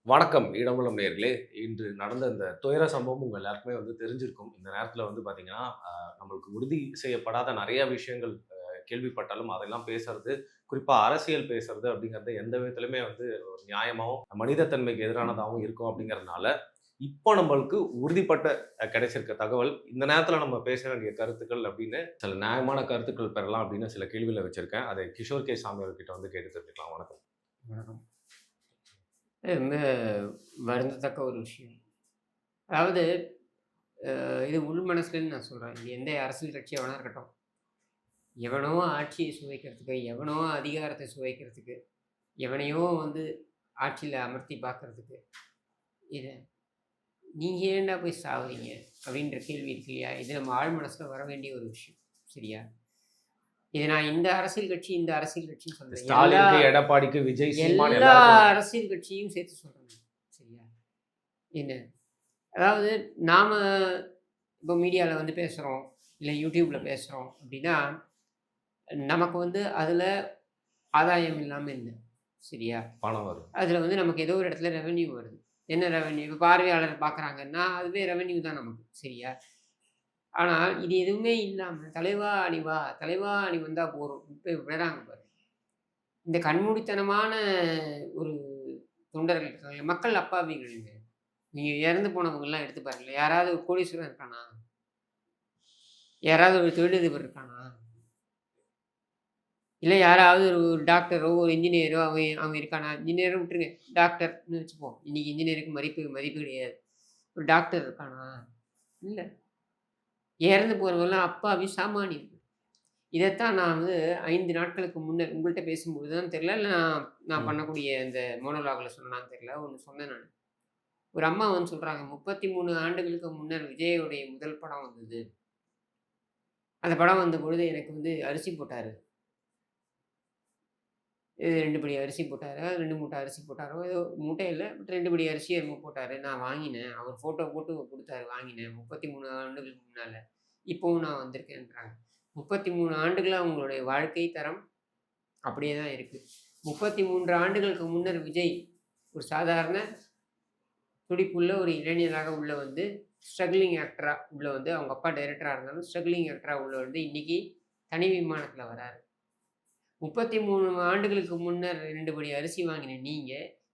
வணக்கம் ஈழமுள்ளம் நேயர்களே. இன்று நடந்த இந்த துயர சம்பவம் உங்க எல்லாருக்குமே தெரிஞ்சிருக்கும். இந்த நேரத்தில பார்த்தீங்கன்னா, நம்மளுக்கு உறுதி செய்யப்படாத நெறைய விஷயங்கள் கேள்விப்பட்டாலும், அதெல்லாம் பேசுறது, குறிப்பா அரசியல் பேசுறது அப்படிங்கிறது எந்த விதத்திலுமே ஒரு நியாயமாவும், மனிதத்தன்மைக்கு எதிரானதாவும் இருக்கும் அப்படிங்கிறதுனால, இப்போ நம்மளுக்கு உறுதிப்பட்ட கிடைச்சிருக்க தகவல், இந்த நேரத்தில நம்ம பேச வேண்டிய கருத்துக்கள் அப்படின்னு சில நியாயமான கருத்துக்கள் பெறலாம் அப்படின்னு சில கேள்விகள வச்சிருக்கேன். அதை கிஷோர் கே. சாமி அவர்கிட்ட கேட்டு தெரிஞ்சுக்கலாம். வணக்கம். வணக்கம். ரொம்ப வருந்தத்தக்க ஒரு விஷயம். அதாவது இது உள் மனசுலன்னு நான் சொல்றேன். இது எந்த அரசியல் கட்சியா வேணா இருக்கட்டும். எவனோ ஆட்சியை சுவைக்கிறதுக்கு, எவனோ அதிகாரத்தை சுவைக்கிறதுக்கு, எவனையோ ஆட்சியில அமர்த்தி பார்க்கறதுக்கு, இத நீங்க ஏன்டா போய் சாவுறீங்க? அப்படின்ற கேள்வி இருக்கு இல்லையா? இது நம்ம ஆழ் மனசுல வர வேண்டிய ஒரு விஷயம். சரியா? இது நான் இந்த அரசியல் கட்சி, இந்த அரசியல் கட்சின்னு சொல்லல. ஸ்டாலினுக்கு, எடப்பாடிக்கு, விஜய், சீமான் எல்லா எல்லாருக்கும் அரசியல் கட்சியும் சேர்த்து சொல்றேன் நான். சரியா? என்ன அதாவது நாம இப்போ மீடியால பேசுறோம், இல்ல YouTubeல பேசுறோம் அப்படின்னா, நமக்கு அதுல ஆதாயம் இல்லாம இல்ல. சரியா? பணம் வரும். அதுல நமக்கு ஏதோ ஒரு இடத்துல ரெவென்யூ வருது. என்ன ரெவென்யூ? இப்போ பார்வையாளர் பார்க்குறாங்கன்னா, அதுவே ரெவென்யூ தான் நமக்கு. சரியா? ஆனா இது எதுவுமே இல்லாம தலைவா நீ வா, தலைவா நீ வந்தா போதும். இப்ப விடுறாங்க பாரு. இந்த கண்மூடித்தனமான ஒரு தொண்டர்கள் இருக்காங்க. மக்கள் அப்பாவிகள்ங்க. நீங்க இறந்து போனவங்கலாம் எடுத்து பாருங்களேன். யாராவது ஒரு கோடீஸ்வரன் இருக்கானா? யாராவது ஒரு தொழிலதிபர் இருக்கானா? இல்ல யாராவது ஒரு டாக்டரோ, ஒரு இன்ஜினியரோ அவன் அவன் இருக்கானா? இன்ஜினியர விட்டுருங்க. டாக்டர்ன்னு வச்சுப்போம். இன்னைக்கு இன்ஜினியருக்கு மதிப்பு கிடையாது. ஒரு டாக்டர் இருக்கானா? இல்ல. இறந்து போறவங்கலாம் அப்பாவி சாமானியர்கள். இதைத்தான் நான் 5 நாட்களுக்கு முன்னர் உங்கள்ட்ட பேசும்போது தான் தெரியல. இல்ல நான் நான் ம். பண்ணக்கூடிய இந்த மோனோலாக்ல சொன்னனான்னு தெரியல. ஒண்ணு சொன்னேன் நானு. ஒரு அம்மா சொல்றாங்க, 33 ஆண்டுகளுக்கு முன்னர் விஜயோடைய முதல் படம் வந்தது. அந்த படம் வந்தபொழுது எனக்கு அரிசி போட்டாரு. 2 படி அரிசி போட்டாரு. 2 மூட்டை அரிசி போட்டாரோ, ஏதோ மூட்டை இல்ல. பட் 2 படி அரிசி என்னமோ போட்டாரு. நான் வாங்கினேன். அவர் ஃபோட்டோ போட்டு குடுத்தாரு. வாங்கினேன். 33 ஆண்டுகளுக்கு முன்னால. இப்பவும் நான் வந்திருக்கேன்றாங்க. 33 ஆண்டுகளா உங்களுடைய வாழ்க்கை தரம் அப்படியே தான் இருக்கு. 33 ஆண்டுகளுக்கு முன்னர் விஜய் ஒரு சாதாரண துடிப்புள்ள ஒரு இளைஞராக உள்ள ஸ்ட்ரக்லிங் ஆக்டரா உள்ள அவங்க அப்பா டைரக்டரா இருந்தாலும் ஸ்ட்ரக்லிங் ஆக்டரா உள்ள இன்னைக்கு தனி விமானத்தில வராரு. 33 ஆண்டுகளுக்கு முன்னர் 2 படி அரிசி வாங்கின நீங்க,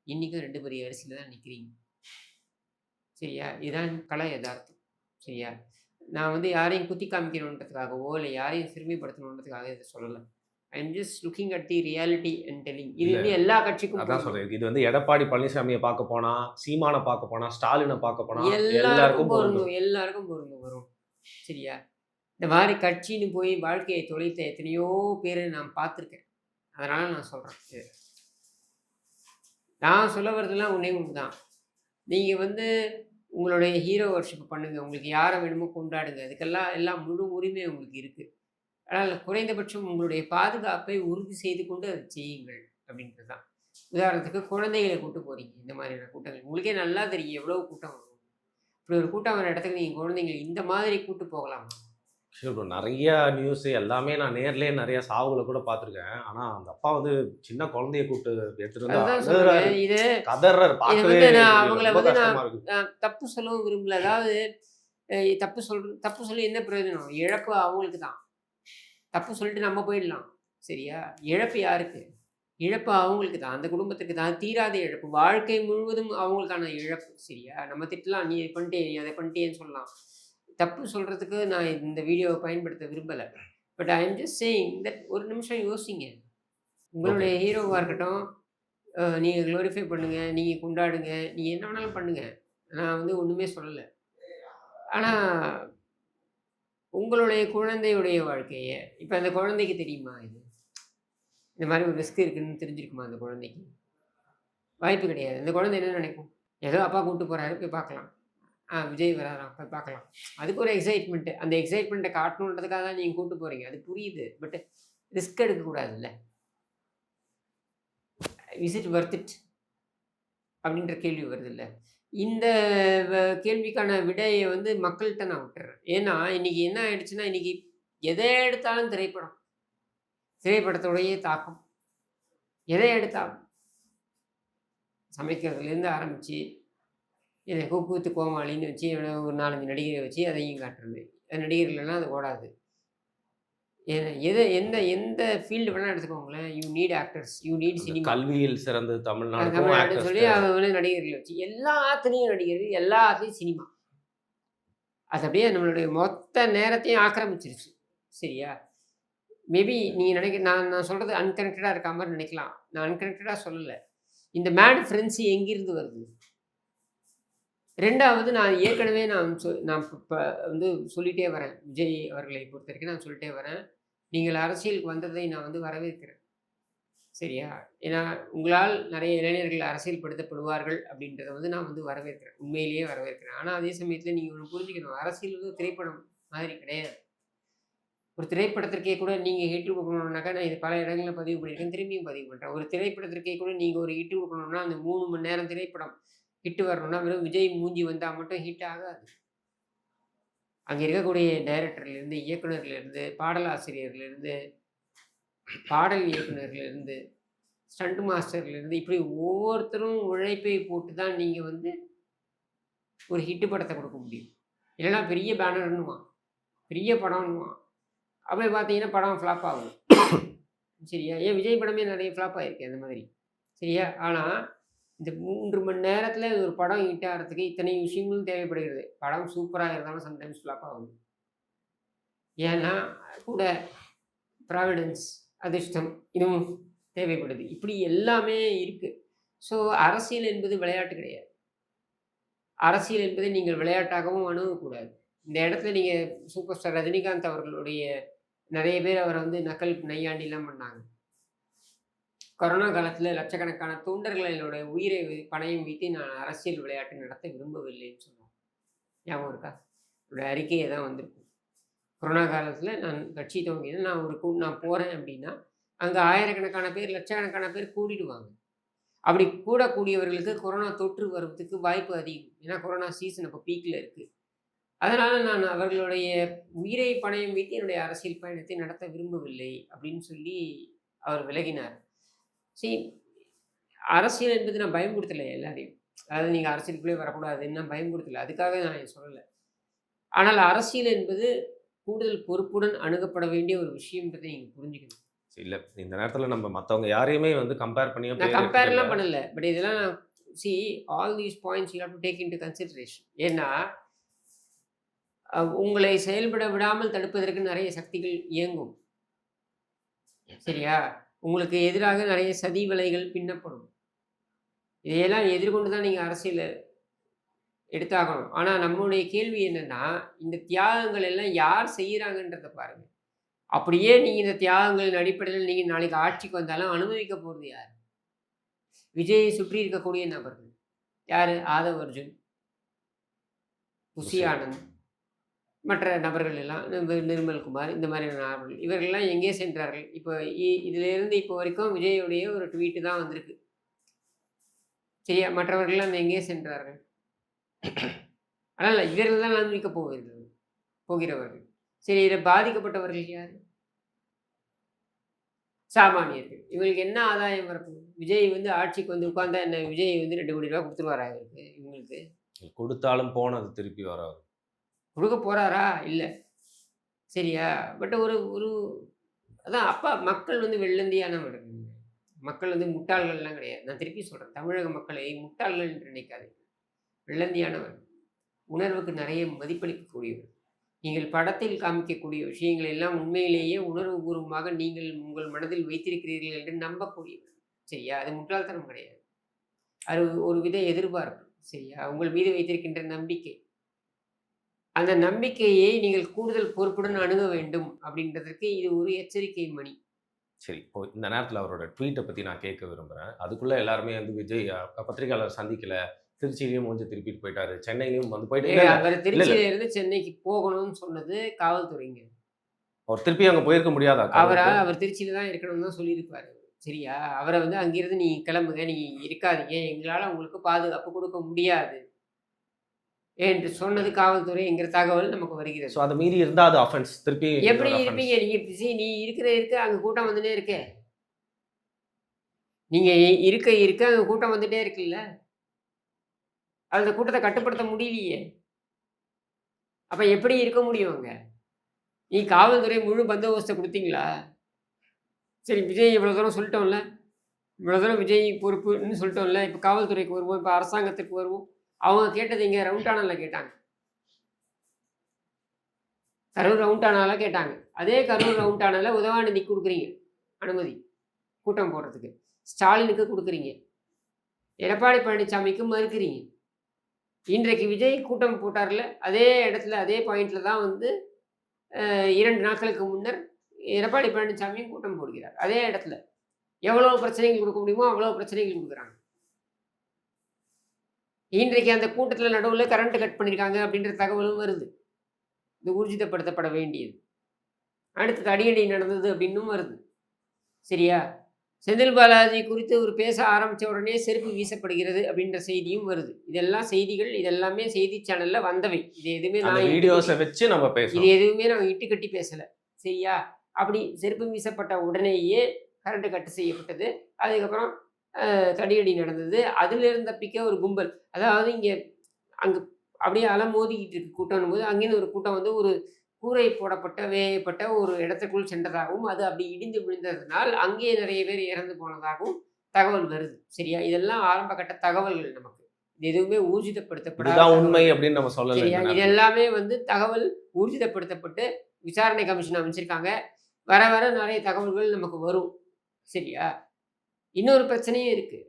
இன்னைக்கும் 2 படி அரிசியில தான் நிக்கிறீங்க. சரியா? இதான் கல எதார்த்தம். சரியா? நான் யாரையும் குத்தி காமிக்கணுன்றதுக்காகவோ, இல்ல யாரையும் சிறுமைப்படுத்தணுன்றதுக்காக இத சொல்லல. I am just looking at the reality and telling. இது இல்ல. எல்லா கட்சிக்கும் அதான் பொருந்தும். சொல்றேன். இது எடப்பாடி பழனிசாமிய பார்க்க போனா, சீமான பார்க்க போனா, ஸ்டாலின பார்க்க போனா, எல்லாருக்கும் எல்லாருக்கும் பொருந்தும். பொருந்தும். எல்லாருக்கும் பொருந்தும் வரும். சரியா? இந்த மாரி கட்சின்னு போய் வாழ்க்கையை தொலைத்த எத்தனையோ பேர நான் பார்த்துருக்கேன். அதனால நான் சொல்றேன். நான் சொல்ல வரதெல்லாம் ஒண்ணே ஒண்ணு தான். நீங்க உங்களுடைய ஹீரோ வொர்ஷிப் பண்ணுங்க. உங்களுக்கு யார வேணுமோ கொண்டாடுங்க. அதுக்கெல்லாம் எல்லாம் முழு உரிமை உங்களுக்கு இருக்கு. ஆனால் குறைந்தபட்சம் உங்களுடைய பாதுகாப்பை உறுதி செய்து கொண்டு அதை செய்யுங்கள் அப்படின்றது தான். உதாரணத்துக்கு குழந்தைகள கூட்டு போறீங்க. இந்த மாதிரியான கூட்டங்கள். உங்களுக்கே நல்லா தெரியும் எவ்வளவு கூட்டம் வரும். இப்படி ஒரு கூட்டம் வர இடத்துக்கு நீங்க குழந்தைங்கள இந்த மாதிரி கூட்டு போகலாமா? Sure bro. நெறைய நியூஸ் எல்லாமே நான் நேர்லயே நெறைய சாவுகள கூட பார்த்துருக்கேன். ஆனா, அந்த அப்பா சின்ன குழந்தைய கூட்டு எடுத்துட்டு வந்து அதுதான் அழுறாரு, சொல்றேன். இது கதர்றாரு. இது பார்க்கவே நான் முடியல. அவங்கள ரொம்ப நான் கஷ்டமா இருக்கு. தப்பு சொல்லவும் விரும்பல. அதாவது தப்பு சொல்லி என்ன பிரயோஜனம்? இழப்பு அவங்களுக்கு தான். தப்பு சொல்லிட்டு நம்ம போயிடலாம். சரியா? இழப்பு யாருக்கு? இழப்பு அவங்களுக்கு தான். அந்த குடும்பத்துக்கு தான். தீராத இழப்பு. வாழ்க்கை முழுவதும் அவங்களுக்கான இழப்பு. சரியா? நம்ம திட்டலாம். "நீ இத பண்ணிட்டியே, நீ அத பண்ணிட்டியேன்னு" சொல்லலாம். தப்பு சொல்றதுக்கு நான் இந்த வீடியோவ பயன்படுத்த விரும்பல. But I am just saying that ஒரு நிமிஷம் யோசிங்க. ஓகே. உங்களுடைய ஹீரோவா இருக்கட்டும், நீங்க குளோரிஃபை பண்ணுங்க, நீங்க கொண்டாடுங்க, நீங்க என்ன வேணாலும் பண்ணுங்க. நான் ஒண்ணுமே சொல்லல. ஆனா, உங்களுடைய குழந்தையுடைய வாழ்க்கைய இப்ப அந்த குழந்தைக்கு தெரியுமா இது? இந்த மாரி ஒரு ரிஸ்க் இருக்குன்னு தெரிஞ்சிருக்குமா அந்த குழந்தைக்கு? வாய்ப்பு கிடையாது. அந்த குழந்தை என்ன நினைக்கும்? ஏதோ அப்பா கூட்டு போறாரு போய் பார்க்கலாம். விஜய் வராராம் போய் பார்க்கலாம். அதுக்கு ஒரு எக்ஸைட்மென்ட். அந்த எக்ஸைட்மென்ட்ட காட்டணுன்றதுக்காக தான் நீங்க கூட்டு போறீங்க. அது புரியுது. பட் ரிஸ்க் எடுக்கக்கூடாதுல்ல. Is it worth it? அப்படின்ற கேள்வி வருதுல்ல. இந்த வ கேள்விக்கான விடைய மக்கள்ட்ட நான் விட்டுர்றேன். ஏன்னா, இன்னைக்கு என்ன ஆயிடுச்சுன்னா, இன்னைக்கு எத எடுத்தாலும் திரைப்படம். திரைப்படத்துடைய தாக்கம். எதை எடுத்தாலும். சமைக்கிறதுலேருந்து ஆரம்பித்து என்னை குக்கு வித்து கோமாளின்னு வச்சு ஒரு 4-5 நடிகரை வச்சு அதையும் காட்டுறது. நடிகர்கள்லாம் அது ஓடாது. எந்த ஃபீல்டு வேணால் எடுத்துக்கோங்களேன். You need actors, you need அந்த சினிமா. கல்வியில் சிறந்து தமிழ்நாடுக்கும் தமிழ்நாடுன்னு சொல்லி ஆக்டர்ஸ் அவன் வந்து நடிகர்களை வச்சு எல்லாத்துலேயும் நடிகர்கள், எல்லாத்துலேயும் சினிமா. அது அப்படியே நம்மளுடைய மொத்த நேரத்தையும் ஆக்கிரமிச்சிருச்சு. சரியா? மேபி நீங்கள் நான் சொல்கிறது அன்கனெக்டடாக இருக்க மாதிரி நினைக்கலாம். நான் அன்கனெக்டடாக சொல்லலை. இந்த மேட் ஃப்ரெண்ட்ஸு எங்கிருந்து வருது? 2வது நான் ஏற்கனவே நான் இப்போ வந்து சொல்லிட்டே வரேன். விஜய் அவர்களை பொறுத்தவரைக்கும் நான் சொல்லிட்டே வரேன். நீங்கள் அரசியலுக்கு வந்ததை நான் வந்து வரவேற்கிறேன். சரியா? ஏன்னா உங்களால் நிறைய இளைஞர்கள் அரசியல்படுத்தப்படுவார்கள் அப்படின்றத வந்து நான் வந்து வரவேற்கிறேன். உண்மையிலேயே வரவேற்கிறேன். ஆனால் அதே சமயத்தில் நீங்கள் ஒன்று புரிஞ்சுக்கணும். அரசியல் வந்து திரைப்படம் மாதிரி கிடையாது. ஒரு திரைப்படத்திற்கே கூட நீங்கள் ஹிட் கொடுக்கணுன்னாக்கா, நான் இது பல இடங்களில் பதிவு பண்ணியிருக்கேன், திரும்பியும் பதிவு பண்ணுறேன். ஒரு திரைப்படத்திற்கே கூட நீங்கள் ஒரு ஹிட் கொடுக்கணும்னா அந்த 3 மணி நேரம் திரைப்படம் ஹிட் வரணும்னா வெறும் விஜய் மூஞ்சி வந்தால் மட்டும் ஹிட் ஆகாது. அங்கே இருக்கக்கூடிய டைரக்டர்லேருந்து, இயக்குனர்லேருந்து, பாடலாசிரியர்லேருந்து, பாடல் இயக்குனர்லேருந்து, ஸ்டண்ட் மாஸ்டர்லேருந்து, இப்படி ஒவ்வொருத்தரும் உழைப்பை போட்டு தான் நீங்கள் வந்து ஒரு ஹிட்டு படத்தை கொடுக்க முடியும். இல்லைன்னா பெரிய பேனர்னுவான், பெரிய படம்னுவான். அப்படி பார்த்தீங்கன்னா படம் ஃப்ளாப் ஆகும். சரியா? ஏன் விஜய் படமே நிறைய ஃப்ளாப் ஆகிருக்கு அந்த மாதிரி. சரியா? ஆனால் இந்த 3 மணி நேரத்தில் ஒரு படம் ஹிட் ஆகிறதுக்கு இத்தனை விஷயங்களும் தேவைப்படுகிறது. படம் சூப்பராக இருந்தாலும் சம்டைம்ஸ் ஃப்ளாப் ஆகும். ஏன்னா கூட ப்ராவிடன்ஸ், அதிர்ஷ்டம் இதுவும் தேவைப்படுது. இப்படி எல்லாமே இருக்குது. ஸோ அரசியல் என்பது விளையாட்டு கிடையாது. அரசியல் என்பதை நீங்கள் விளையாட்டாகவும் அணுகக்கூடாது. இந்த இடத்துல நீங்கள் சூப்பர் ஸ்டார் ரஜினிகாந்த் அவர்களுடைய நிறைய பேர் அவரை வந்து நக்கல் நையாண்டிலாம் பண்ணாங்க. கொரோனா காலத்தில் லட்சக்கணக்கான தொண்டர்களுடைய உயிரை பணயம் வைத்து நான் அரசியல் விளையாட்டு நடத்த விரும்பவில்லைன்னு சொன்னோம். ஞாபகம் இருக்கா? என்னோட அறிக்கையை தான் வந்திருக்கும். கொரோனா காலத்தில் நான் கட்சி துவங்கினேன். நான் போகிறேன் அப்படின்னா அங்கே ஆயிரக்கணக்கான பேர், லட்சக்கணக்கான பேர் கூடிடுவாங்க. அப்படி கூடக்கூடியவர்களுக்கு கொரோனா தொற்று வருவதுக்கு வாய்ப்பு அதிகம். ஏன்னா கொரோனா சீசன் அப்போ பீக்கில் இருக்குது. அதனால் நான் அவர்களுடைய உயிரை பணயம் வைத்து என்னுடைய அரசியல் பயணத்தை நடத்த விரும்பவில்லை அப்படின்னு சொல்லி அவர் விலகினார். சரி, அரசியல் என்பது நான் பயன்படுத்தலை எல்லாரையும். அதாவது நீங்கள் அரசியலுக்குள்ளே வரக்கூடாதுன்னு நான் பயன்படுத்தலை. அதுக்காக நான் சொல்லலை. ஆனால் அரசியல் என்பது கூடுதல் பொறுப்புடன் அணுகப்பட வேண்டிய ஒரு விஷயம்ன்றதை நீங்கள் புரிஞ்சுக்கணும். இல்ல இந்த நேரத்துல நம்ம மத்தவங்க யாரையுமே வந்து கம்பேர் பண்ணியோ நான் கம்பேர்லாம் பண்ணல. பட் இதெல்லாம் நான் all these points you have to take into consideration. ஏன்னா உங்களை செயல்பட விடாமல் தடுப்பதற்கு நிறைய சக்திகள் இயங்கும். சரியா? உங்களுக்கு எதிராக நிறைய சதி வலைகள் பின்னப்படும். இதையெல்லாம் எதிர்கொண்டு தான் நீங்கள் அரசியலை எடுத்தாகணும். ஆனால் நம்மளுடைய கேள்வி என்னென்னா, இந்த தியாகங்கள் எல்லாம் யார் செய்கிறாங்கன்றத பாருங்கள். அப்படியே நீங்கள் இந்த தியாகங்களின் அடிப்படையில் நீங்கள் நாளைக்கு ஆட்சிக்கு வந்தாலும் அனுபவிக்க போகிறது யார்? விஜயை சுற்றி இருக்கக்கூடிய நபர்கள் யார்? ஆதவ் அர்ஜுன், புசி ஆனந்த், மற்ற நபர்கள் எல்லாம், நிர்மல்குமார், இந்த மாதிரியான நபர்கள் இவர்கள்லாம் எங்கே சென்றார்கள்? இப்போ இதிலிருந்து இப்போ வரைக்கும் விஜயுடைய ஒரு ட்வீட்டு தான் வந்திருக்கு. சரியா? மற்றவர்கள்லாம் எங்கே சென்றார்கள்? ஆனால் இவர்கள் தான் அனுபவிக்க போகிறவர்கள். சரி, இதில் பாதிக்கப்பட்டவர்கள் யார்? சாமானியர்கள். இவங்களுக்கு என்ன ஆதாயம் வரப்போகுது? விஜய் வந்து ஆட்சிக்கு வந்து உட்கார்ந்தா என்ன, விஜய் வந்து 2 கோடி ரூபா கொடுத்துருவாரா இவருக்கு? இவங்களுக்கு கொடுத்தாலும் போனது திருப்பி வராது. கொடுக்க போறாரா? இல்லை. சரியா? பட் ஒரு அதான் அப்பா மக்கள் வந்து வெள்ளந்தியானவர்கள். மக்கள் வந்து முட்டாள்கள்லாம் கிடையாது. நான் திருப்பி சொல்கிறேன், தமிழக மக்களை முட்டாள்கள் என்று நினைக்காதீங்க. வெள்ளந்தியானவர், உணர்வுக்கு நிறைய மதிப்பளிக்கக்கூடியவர். நீங்கள் படத்தில் காமிக்கக்கூடிய விஷயங்கள் எல்லாம் உண்மையிலேயே உணர்வுபூர்வமாக நீங்கள் உங்கள் மனதில் வைத்திருக்கிறீர்கள் என்று நம்பக்கூடியவர். சரியா? அது முட்டாள்தனம் கிடையாது. அது ஒரு வித எதிர்பார்ப்பு. சரியா? உங்கள் மீது வைத்திருக்கின்ற நம்பிக்கை. அந்த நம்பிக்கையை நீங்கள் கூடுதல் பொறுப்புடன் அணுக வேண்டும் அப்படின்றதுக்கு இது ஒரு எச்சரிக்கை மணி. சரி, இப்போ இந்த நேரத்தில் அவரோட ட்வீட்டை பற்றி நான் கேட்க விரும்புகிறேன். அதுக்குள்ளே எல்லாருமே வந்து விஜய் பத்திரிகையாளர் சந்திக்கல, திருச்சியிலையும் மூஞ்சி திருப்பிட்டு போயிட்டாரு, சென்னையிலையும் வந்து போயிட்டு அவர் திருச்சியில இருந்து சென்னைக்கு போகணும்னு சொன்னது காவல்துறைங்க. அவர் திருப்பி அங்கே போயிருக்க முடியாதா? அவர் திருச்சியில தான் இருக்கணும்னு தான் சொல்லியிருப்பாரு. சரியா? அவரை வந்து அங்கிருந்து நீ கிளம்புங்க, நீ இருக்காதீங்க, எங்களால் உங்களுக்கு பாதுகாப்பு கொடுக்க முடியாது என்று சொன்னது காவல்துறை என்கிற தகவல் நமக்கு வருகிறது. ஸோ அதை மீறி இருந்தால் அது அஃபென்ஸ். திருப்பி எப்படி இருப்பீங்க நீங்க? நீ இருக்க அங்கே கூட்டம் வந்துட்டே இருக்கே. நீங்க இருக்க இருக்க அங்க கூட்டம் வந்துட்டே இருக்குல்ல. அந்த கூட்டத்த கட்டுப்படுத்த முடியலையே. அப்ப எப்படி இருக்க முடியும் அங்க? நீ காவல்துறை முழு பந்தோபஸ்த குடுத்தீங்களா? சரி விஜய் இவ்வளோ தூரம் சொல்லிட்டோம்ல. இவ்வளோ தூரம் விஜய் பொறுப்புன்னு சொல்லிட்டோம்ல. இப்ப காவல்துறைக்கு வருவோம். இப்ப அரசாங்கத்துக்கு வருவோம். அவங்க கேட்டது எங்க? ரவுண்டானால கேட்டாங்க. கரூர் ரவுண்டானால கேட்டாங்க. அதே கரூர் ரவுண்டானால உதவாநிதிக்கு குடுக்குறீங்க அனுமதி. கூட்டம் போடுறதுக்கு. ஸ்டாலினுக்கு குடுக்குறீங்க. எடப்பாடி பழனிசாமிக்கு மறுக்கிறீங்க. இன்றைக்கு விஜய் கூட்டம் போட்டார்ல, அதே இடத்துல அதே பாயிண்ட்ல தான் வந்து 2 நாட்களுக்கு முன்னர் எடப்பாடி பழனிசாமியும் கூட்டம் போடுகிறார். அதே இடத்துல. எவ்வளவு பிரச்சனைகள் குடுக்க முடியுமோ, அவ்வளவு பிரச்சனைகள் குடுக்குறாங்க. இன்றைக்கு அந்த கூட்டத்துல நடுவுல கரண்ட் கட் பண்ணியிருக்காங்க அப்படின்ற தகவலும் வருது. இது ஊர்ஜிதப்படுத்தப்பட வேண்டியது. அடுத்து தடியடி நடந்தது அப்படின்னும் வருது. சரியா? செந்தில் பாலாஜி குறித்து ஒரு பேச ஆரம்பிச்ச உடனே செருப்பு வீசப்படுகிறது அப்படின்ற செய்தியும் வருது. இதெல்லாம் செய்திகள், இதெல்லாமே செய்தி சேனல்ல வந்தவை. இது எதுவுமே அந்த நான் வீடியோஸ வச்சு நம்ம இது பேசுறோம். எதுவுமே நான் இட்டுக்கட்டி பேசல. சரியா? அப்படி செருப்பு வீசப்பட்ட உடனேயே கரண்ட் கட் செய்யப்பட்டது. அதுக்கப்புறம் தடியடி நடந்தது. அதிலிருந்து தப்பிக்க ஒரு கும்பல். அதாவது அங்க அப்படியே அலமோதிக்கிட்டு இருக்கு கூட்டம்னும்போது, அங்கேருந்து ஒரு கூட்டம் வந்து ஒரு கூரை போடப்பட்ட, வேயப்பட்ட ஒரு இடத்திற்குள் சென்றதாகவும், அது அப்படி இடிந்து விழுந்ததனால் அங்கே நிறைய பேர் இறந்து போனதாகவும் தகவல் வருது. சரியா? இதெல்லாம் ஆரம்ப கட்ட தகவல்கள் நமக்கு. இது எதுவுமே ஊர்ஜிதப்படுத்தப்படாத இதுதான் உண்மை தகவல்கள். அப்படின்னு நம்ம சொல்லல சரியா? இந்த இது நேரத்துல. எல்லாமே வந்து தகவல் ஊர்ஜிதப்படுத்தப்பட்டு விசாரணை கமிஷன் அமைச்சிருக்காங்க. வர வர நிறைய தகவல்கள் நமக்கு வரும். சரியா? இன்னொரு பிரச்சனையும் இருக்கு.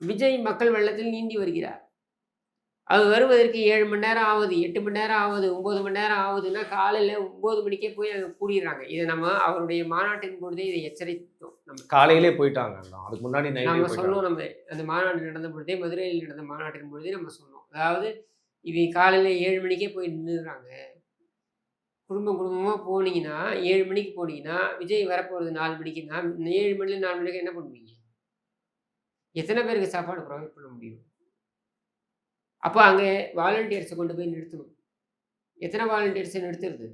விஜய் மக்கள் வெள்ளத்தில் நீந்தி வருகிறார். அவர் வருவதற்கு 7 மணி நேரம் ஆவுது, 8 மணி நேரம் ஆவுது, 9 மணி நேரம் ஆவுதுன்னா, காலையில 9 மணிக்கே போய் அங்க கூடிர்றாங்க. இத நம்ம அவருடைய மாநாட்டின் பொழுதே இதை எச்சரித்தோம் நம்ம. காலையிலே போயிட்டாங்க எல்லாம். அதுக்கு முன்னாடி நைட்டே நம்ம போயிட்டாங்க. சொன்னோம் நம்ம. அந்த மாநாடு நடந்த பொழுதே, மதுரையில் நடந்த மாநாட்டின் பொழுதே நம்ம சொன்னோம். அதாவது இவங்க காலையில 7 மணிக்கே போய் நின்னுடுறாங்க. குடும்பமா போனீங்கன்னா, 7 மணிக்கு போனீங்கன்னா, விஜய் வரப்போறது 4 மணிக்குன்னா, 7 மணில 4 மணிக்கு என்ன பண்ணுவீங்க? எத்தன பேருக்கு சாப்பாடு ப்ரொவைட் பண்ண முடியும்? அப்ப அங்க வாலண்டியர்ஸ கொண்டு போய் நிறுத்தணும். எத்தன வாலண்டியர்ஸ நிறுத்துறது?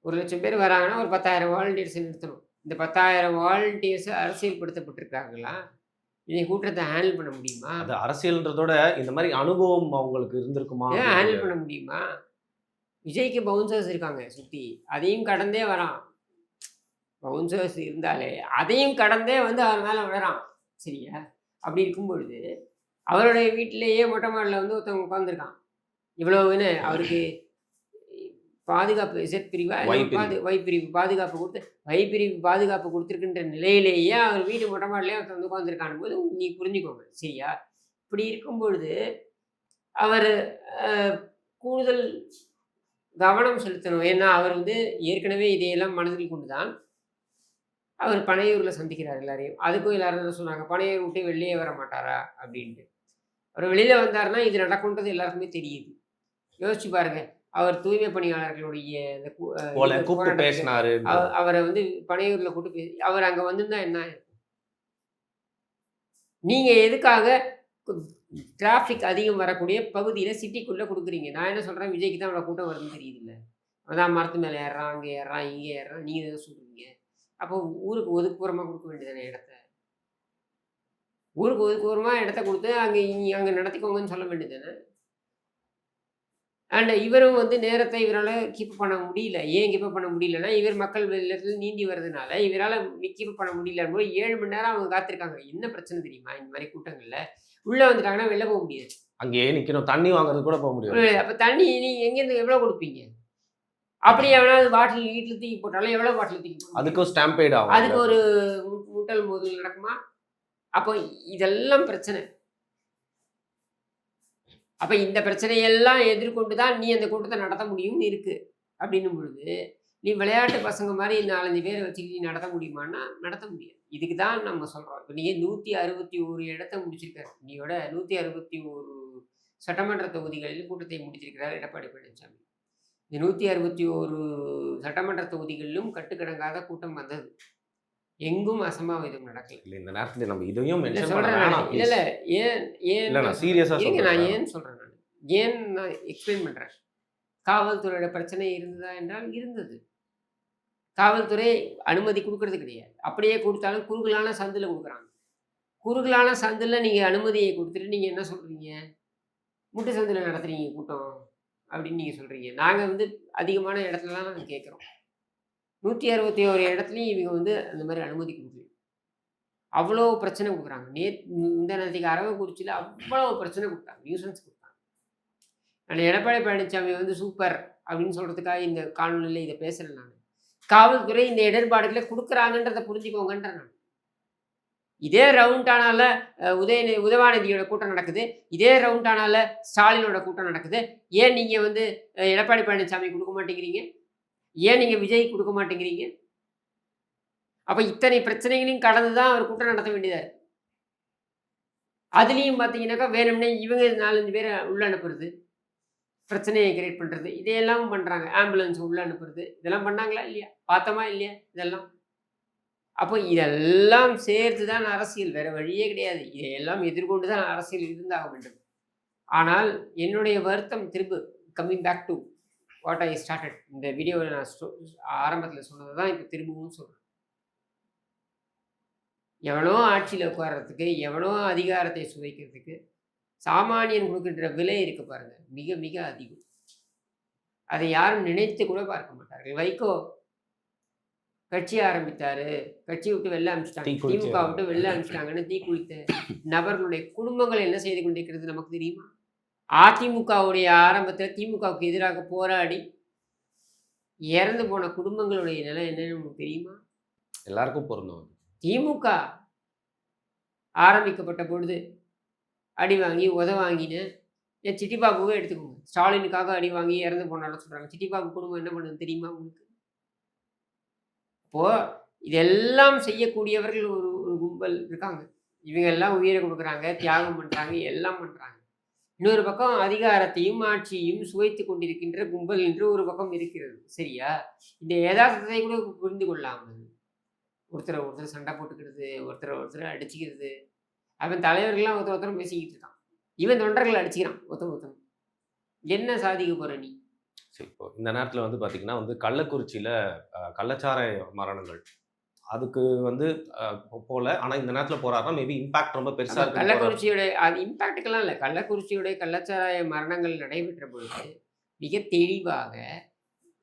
1,00,000 பேர் வராங்கன்னா, ஒரு 10,000 வாலண்டியர்ஸ நிறுத்தணும். இந்த 10,000 வாலண்டியர்ஸ் அரசியல்படுத்தப்பட்டிருக்காங்களா? இந்த கூட்டத்த ஹேண்டில் பண்ண முடியுமா? அது அரசியல்ன்றதோட இந்த மாதிரி அனுபவம் அவங்களுக்கு இருந்திருக்குமா? ஏன் ஹேண்டில் பண்ண முடியுமா? விஜய்க்கு பவுன்சர்ஸ் இருக்காங்க சுத்தி. அதையும் கடந்தே வரான். பவுன்சர்ஸ் இருந்தாலே, அதையும் கடந்தே வந்து அவர் மேல விழறான். சரியா? அப்படி இருக்கும் பொழுது, அவருடைய வீட்டிலேயே மொட்டை மாடில வந்து ஒருத்தவன் உட்கார்ந்துருக்கான். இவ்வளவுன்னு அவருக்கு பாதுகாப்பு இசட் பிரிவா Y பிரிவு. Y பிரிவு பாதுகாப்பு குடுத்து Y பிரிவு பாதுகாப்பு குடுத்துருக்குன்ற நிலையிலேயே அவர் வீட்டு மொட்டை மாடிலயே ஒருத்தன் வந்து உட்கார்ந்துருக்கான்னும்போது, நீ புரிஞ்சுக்கோங்க. சரியா? இப்படி இருக்கும் பொழுது, அவரு அ கூடுதல் கவனம் செலுத்தணும். ஏன்னா, அவர் வந்து ஏற்கனவே இதையெல்லாம் மனதில் கொண்டு தான் அவர் பனையூர்ல சந்திக்கிறார் எல்லாரையும். அதுக்கும் எல்லாரும் என்ன சொன்னாங்க, "பனையூர் விட்டு வெளியே வர மாட்டாரா?" அப்படின்ட்டு. அவர் வெளியில வந்தாருன்னா, இது நடக்கும்ன்றது எல்லாருக்குமே தெரியுது. யோசிச்சு பாருங்க. அவர் தூய்மை பணியாளர்களுடைய இந்த போல இது கூப்பிட்டு போராட்டத்துக்கு பேசினாரு. அவர வந்து பனையூர்ல கூட்டு அவர் அங்க வந்திருந்தா என்ன ஆயிருக்கும்? நீங்க எதுக்காக கு டிராஃபிக் அதிகம் வரக்கூடிய பகுதியில சிட்டிக்குள்ள குடுக்குறீங்க? நான் என்ன சொல்றேன், விஜய்க்கு தான் இவ்வளோ கூட்டம் வருதுன்னு தெரியுதுல்ல. அதான் மரத்து மேல ஏறுறான், அங்க ஏறுறான், இங்க ஏறுறான். நீங்க எத சொல்றீங்க? அப்போ ஊருக்கு ஒதுக்குப்புறமா குடுக்க வேண்டியதானே இடத்த? ஊருக்கு ஒதுக்குப்புறமா இடத்த குடுத்து, அங்க நடத்திக்கோங்கன்னு சொல்ல வேண்டியது தானே? அண்ட் இவரும் வந்து நேரத்த இவரால கீப் பண்ண முடியல. ஏன் கீப் பண்ண முடியலன்னா, இவர் மக்கள் வெள்ளத்துல நீந்தி வரதுனால, இவரால கீப் பண்ண முடியலங்கும்போது 7 மணி நேரம் அவங்க காத்திருக்காங்க. என்ன பிரச்சனை தெரியுமா? இந்த மாரி கூட்டங்கள்ல. உள்ள வந்துட்டாங்கன்னா வெளில போக முடியாது. அங்கேயே நிக்கணும். தண்ணி வாங்குறது கூட போக முடியாது. அப்ப தண்ணி நீங்க எங்கேருந்து எவ்வளோ குடுப்பீங்க? அப்படி எவனாவது பாட்டில் வீட்ல தூக்கி போட்டாலும் எவ்வளோ பாட்டில் தூக்கி போட முடியும்? அதுக்கும் ஸ்டாம்பேட் ஆகும். அதுக்கு ஒரு முட்டல் மோதல் நடக்குமா? அப்போ இதெல்லாம் பிரச்சனை. அப்ப இந்த பிரச்சனையெல்லாம் எதிர்கொண்டு தான் நீ அந்த கூட்டத்த நடத்த முடியும்னு இருக்கு. அப்படின்னும் பொழுது, நீ விளையாட்டு பசங்க மாரி 4, 5 பேர வச்சுக்கிட்டு நீ நடத்த முடியுமான்னா, நடத்த முடியாது. இதுக்கு தான் நம்ம சொல்றோம். இப்ப நீங்க 161 இடத்த முடிச்சிருக்காரு. நீயோட 161 சட்டமன்ற தொகுதிகளில் கூட்டத்தை முடித்திருக்கிறார் எடப்பாடி பழனிசாமி. இந்த 161 சட்டமன்ற தொகுதிகளிலும் கட்டுக்கடங்காத கூட்டம் வந்தது. எங்கும் அசம்பாவிதம் நடக்கல. இல்ல இந்த நேரத்துல நம்ம இதையும் இல்ல மென்ஷன் பண்ண சொல்றேன் நானு. வேணாம் இல்ல, ப்ளீஸ். இல்ல. ஏன் இல்ல நான் நான் சீரியஸா இருங்க நான் சொல்றேன். ஏன் சொல்றேன் நானு. ஏன் நான் எக்ஸ்பிளைன் பண்றேன். காவல்துறையோட பிரச்சனை இருந்ததா என்றால் இருந்தது. காவல்துறை அனுமதி குடுக்கறது கிடையாது. அப்படியே குடுத்தாலும் குறுகலான சந்துல குடுக்குறாங்க. குறுகலான சந்தில் நீங்கள் அனுமதியை கொடுத்துட்டு நீங்கள் என்ன சொல்கிறீங்க? முட்டு சந்தில் நடத்துறீங்க கூட்டம் அப்படின்னு நீங்கள் சொல்கிறீங்க. நாங்கள் வந்து அதிகமான இடத்துலலாம் நாங்கள் கேட்குறோம். 161 இடத்துலையும் இவங்க வந்து அந்த மாதிரி அனுமதி கொடுக்கல. அவ்வளோ பிரச்சனை கொடுக்குறாங்க. இந்த நேரத்துக்கு அரவக்குறிச்சியில் அவ்வளோ பிரச்சனை கொடுத்தாங்க, நியூசன்ஸ் கொடுத்தாங்க. நான் எடப்பாடி பழனிசாமி வந்து சூப்பர் அப்படின்னு சொல்கிறதுக்காக இந்த காணொலியில் இதை பேசுகிறேன். நான் காவல்துறை இந்த இடர்பாடுகளை கொடுக்குறாங்கன்றதை புரிஞ்சுக்கோங்கன்ற நான். இதே ரவுண்டானால உதயநிதியோட கூட்டம் நடக்குது, இதே ரவுண்டானால ஸ்டாலினோட கூட்டம் நடக்குது. ஏன் நீங்கள் வந்து எடப்பாடி பழனிசாமி கொடுக்க மாட்டேங்கிறீங்க? ஏன் நீங்கள் விஜய் கொடுக்க மாட்டேங்கிறீங்க? அப்போ இத்தனை பிரச்சனைகளையும் கடந்து தான் அவர் கூட்டம் நடத்த வேண்டியதாக இருக்குது. அதுலேயும் பார்த்தீங்கன்னாக்கா வேணும்னே இவங்க 4-5 பேரை உள்ள அனுப்புறது, பிரச்சனையை கிரியேட் பண்ணுறது, இதையெல்லாம் பண்ணுறாங்க. ஆம்புலன்ஸ் உள்ள அனுப்புறது, இதெல்லாம் பண்ணாங்களா இல்லையா? பார்த்தோமா இல்லையா? இதெல்லாம் அப்போ இதெல்லாம் சேர்த்து தான் அரசியல், வேறு வழியே கிடையாது. இதையெல்லாம் எதிர்கொண்டு தான் அரசியல் இருந்தாக வேண்டும். ஆனால் என்னுடைய வருத்தம் திரும்ப coming back to what I started, இந்த வீடியோவில் நான் ஆரம்பத்தில் சொன்னதை தான் இப்போ திரும்பவும் சொல்கிறேன். எவனோ ஆட்சியில் உட்கார்றதுக்கு, எவனோ அதிகாரத்தை சுவைக்கிறதுக்கு சாமானியன் கொடுக்கின்ற விலை இருக்கு பாருங்க, மிக மிக அதிகம். அதை யாரும் நினைத்து கூட பார்க்க மாட்டார்கள். வைகோ கட்சி ஆரம்பித்தாரு, கட்சி விட்டு வெளில அனுப்பிச்சிட்டாங்க, திமுக விட்டு வெளில அனுப்பிச்சிட்டாங்கன்னு தீ குளித்த நபர்களுடைய குடும்பங்கள் என்ன செய்து கொண்டிருக்கிறது நமக்கு தெரியுமா? அதிமுகவுடைய ஆரம்பத்தில் திமுகவுக்கு எதிராக போராடி இறந்து போன குடும்பங்களுடைய நிலை என்னன்னு நமக்கு தெரியுமா? எல்லாருக்கும் பொருந்தும். திமுக ஆரம்பிக்கப்பட்ட பொழுது அடி வாங்கி வாங்கின என் சிட்டிபாபுவே எடுத்துக்கோங்க. ஸ்டாலினுக்காக அடி வாங்கி இறந்து போனாலும் சொல்கிறாங்க. சிட்டிபாபு குடும்பம் என்ன பண்ணுது தெரியுமா உங்களுக்கு? அப்போது இதெல்லாம் செய்யக்கூடியவர்கள் ஒரு ஒரு கும்பல் இருக்காங்க. இவங்க எல்லாம் உயிரை கொடுக்குறாங்க, தியாகம் பண்ணுறாங்க, எல்லாம் பண்ணுறாங்க. இன்னொரு பக்கம் அதிகாரத்தையும் ஆட்சியையும் சுவைத்து கொண்டிருக்கின்ற கும்பல் என்று ஒரு பக்கம் இருக்கிறது. சரியா? இந்த யதார்த்தத்தை கூட புரிந்து கொள்ளாமல் ஒருத்தர் சண்டை போட்டுக்கிறது, ஒருத்தர் அடிச்சுக்கிறது. அவன் தலைவர்கள்லாம் ஒருத்தரும் பேசிக்கிட்டு இருக்கான், இவன் தொண்டர்கள் அடிச்சுக்கிறான் ஒருத்தன். என்ன சாதிக்க போற நீ? சரி, இப்போ இந்த நேரத்தில் வந்து பார்த்தீங்கன்னா வந்து கள்ளக்குறிச்சியில் கள்ளச்சாராய மரணங்கள் அதுக்கு வந்து போல, ஆனால் இந்த நேரத்தில் போறாருன்னா மேபி இம்பாக்ட் ரொம்ப பெருசாக இருக்கு. கள்ளக்குறிச்சியோட அது இம்பாக்டுக்கெல்லாம் இல்லை. கள்ளக்குறிச்சியோடைய கள்ளச்சாராய மரணங்கள் நடைபெற்ற பொழுது மிக தெளிவாக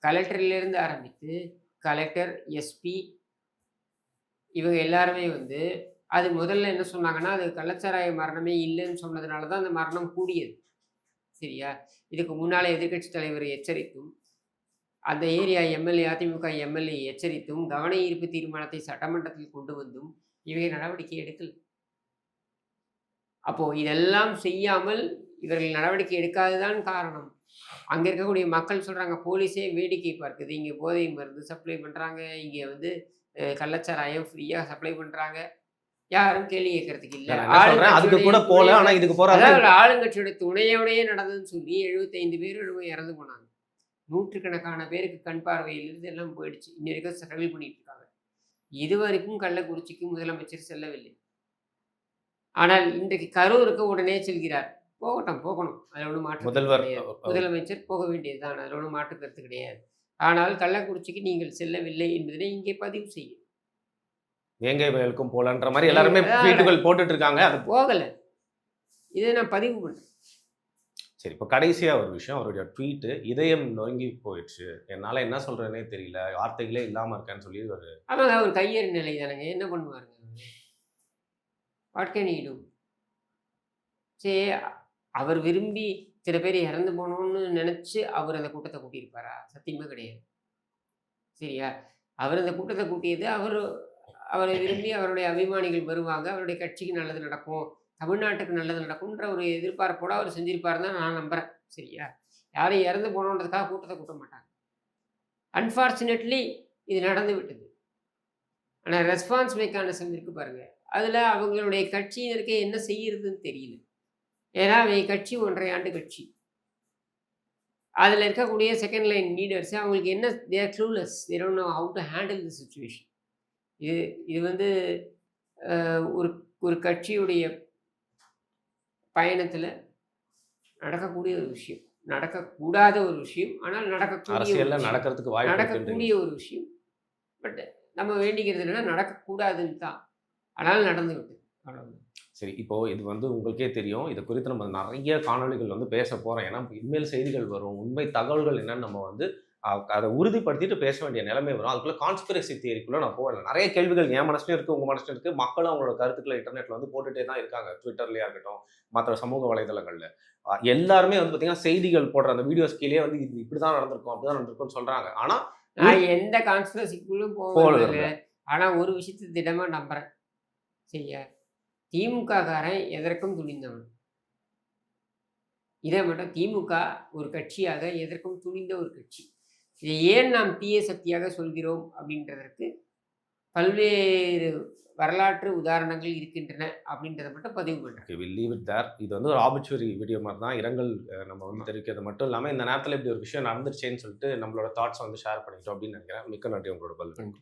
கலெக்டர்லேருந்து ஆரம்பித்து கலெக்டர், எஸ்பி இவங்க எல்லாருமே வந்து அது முதல்ல என்ன சொன்னாங்கன்னா, அது கள்ளச்சாராய மரணமே இல்லைன்னு சொன்னதுனால தான் அந்த மரணம் கூடியது. சரியா? இதுக்கு முன்னாலே எதிர்க்கட்சி தலைவர் எச்சரித்தும், அந்த ஏரியா எம்எல்ஏ, அதிமுக எம்எல்ஏ எச்சரித்தும், கவன ஈர்ப்பு தீர்மானத்தை சட்டமன்றத்தில் கொண்டு வந்தும் இவங்க நடவடிக்கை எடுக்கல. அப்போ இதெல்லாம் செய்யாமல் இவர்கள் நடவடிக்கை எடுக்காததான் காரணம். அங்கே இருக்கக்கூடிய மக்கள் சொல்றாங்க, போலீஸே வேடிக்கை பார்க்குது, இங்கே போதை மருந்து சப்ளை பண்றாங்க, இங்கே வந்து கள்ளச்சாராயம் ஃப்ரீயா சப்ளை பண்றாங்க, யாரும் கேள்வி கேட்கறதுக்கு இல்லை. அதுக்கு கூட போல, ஆனா இதுக்கு போறாங்க. ஆளுங்கட்சியோட துணையோடையே நடந்ததுன்னு சொல்லி 75 பேர் இறந்து போனாங்க. நூற்றுக்கணக்கான பேருக்கு கண் பார்வையிலிருந்து எல்லாம் போயிடுச்சு. இன்ன வரைக்கும் ஸ்ட்ரகிள் பண்ணிட்டு இருக்காங்க. இதுவரைக்கும் கள்ளக்குறிச்சிக்கு முதலமைச்சர் செல்லவில்லை. ஆனால் இன்றைக்கு கரூருக்கு உடனே செல்கிறார். போகணும், அதில் ஒன்றும் மாற்று முதலமைச்சர் போக வேண்டியதுதான், அதில் ஒன்றும் மாற்று கருத்து கிடையாது. ஆனால் கள்ளக்குறிச்சிக்கு நீங்கள் செல்லவில்லை என்பதனை இங்கே பதிவு செய்யும். வேங்கை வயலுக்கும் போலன்ற மாதிரி எல்லாருமே ட்வீட்டுகள் போட்டுட்டு இருக்காங்க. அது போகல, இதை நான் பதிவு பண்றேன். சரி, இப்போ கடைசியா ஒரு விஷயம், அவருடைய ட்வீட்டு இதயம் நொறுங்கி போயிடுச்சு, என்னால என்ன சொல்றேனே தெரியல, வார்த்தைகளே இல்லாம இருக்கேன்னு சொல்லி ஒரு ஆமாங்க, ஒரு கையேறு நிலை தானங்க. என்ன பண்ணுவாருங்க? What can you do? சரி, அவர் விரும்பி சில பேர் இறந்து போகணும்னு நினச்சி அவர் அந்த கூட்டத்தை கூட்டியிருப்பாரா? சத்தியமாக கிடையாது. சரியா? அவர் அந்த கூட்டத்தை கூட்டியது அவரை விரும்பி அவருடைய அபிமானிகள் வருவாங்க, அவருடைய கட்சிக்கு நல்லது நடக்கும், தமிழ்நாட்டுக்கு நல்லது நடக்கும்ன்ற ஒரு எதிர்பார்ப்போடு அவர் செஞ்சிருப்பாருன்னு தான் நான் நம்புகிறேன். சரியா? யாரும் இறந்து போகணுன்றதுக்காக கூட்டத்தை கூட்ட மாட்டாங்க. அன்ஃபார்ச்சுனேட்லி இது நடந்து விட்டது. ஆனால் ரெஸ்பான்ஸ் மெக்கானிசம் இருக்கு பாருங்க, அதில் அவங்களுடைய கட்சியினருக்கு என்ன செய்யறதுன்னு தெரியல. ஏன்னா அவங்க கட்சி 1.5 ஆண்டு கட்சி. அதில் இருக்கக்கூடிய செகண்ட் லைன் லீடர்ஸ் அவங்களுக்கு என்ன, they're clueless, they don't know how to handle the situation. இது வந்து ஒரு கட்சியுடைய பயணத்தில் நடக்கக்கூடிய ஒரு விஷயம், நடக்கக்கூடாத ஒரு விஷயம், ஆனால் நடக்கக்கூடிய ஒரு விஷயம். பட் நம்ம வேண்டிக்கிறது என்னன்னா நடக்கக்கூடாதுன்னு தான், ஆனால் நடந்து விட்டது. அவ்வளவுதான். சரி, இப்போ இது வந்து உங்களுக்கே தெரியும். இது குறித்து நம்ம நெறைய காணொளிகள் வந்து பேச போறோம். ஏன்னா, இனிமேல் செய்திகள் வரும். உண்மை தகவல்கள் என்னன்னு நம்ம வந்து அத உறுதிப்படுத்திட்டு பேச வேண்டிய நிலைமை வரும். அதுக்குள்ள கான்ஸ்பிரசி தியரிக்குள்ள நான் போகல. நெறைய கேள்விகள் என் மனசுலயும் இருக்கு, உங்க மனசுலயும் இருக்கு. மக்களும் அவங்களோட கருத்துக்கள இன்டர்நெட்ல வந்து போட்டுட்டே தான் இருக்காங்க. Twitterலயா இருக்கட்டும், மத்த சமூக வலைதளங்கள்ல. எல்லாருமே வந்து பார்த்தீங்கன்னா, செய்திகள் போடுற அந்த வீடியோஸ் கீழயே வந்து இது இப்படிதான் நடந்திருக்கும், அப்படிதான் நடந்திருக்கும்னு சொல்றாங்க. ஆனா, நான் எந்த கான்ஸ்பிரசிக்குள்ளும் போக போல விரும்பல. விரும்பல. ஆனா ஒரு விஷயத்த திடமா நம்புறேன். சரியா? திமுககாரன் எதற்கும் துணிந்தவன். இதை மட்டும் திமுக ஒரு கட்சியாக எதற்கும் துணிந்த ஒரு கட்சி. இதை ஏன் நாம் தீய சக்தியாக சொல்கிறோம் அப்படின்றதற்கு பல்வேறு வரலாற்று உதாரணங்கள் இருக்கின்றன அப்படின்றத மட்டும் பதிவு பண்றேன். ஓகே, வில் லீவ் இட் தேர். இது வந்து ஒரு ஆபிச்சுவரி வீடியோ மாரி தான். இரங்கல் நம்ம ஆமா. வந்து தெரிவிக்கிறது மட்டும் இல்லாம, இந்த நேரத்தில இப்படி ஒரு விஷயம் நடந்துருச்சேன்னு சொல்லிட்டு நம்மளோட தாட்ஸ வந்து ஷேர் பண்ணிக்கிட்டோம் அப்படின்னு நெனைக்கிறேன். மிக்க நன்றி உங்களோட பதில். நன்றி.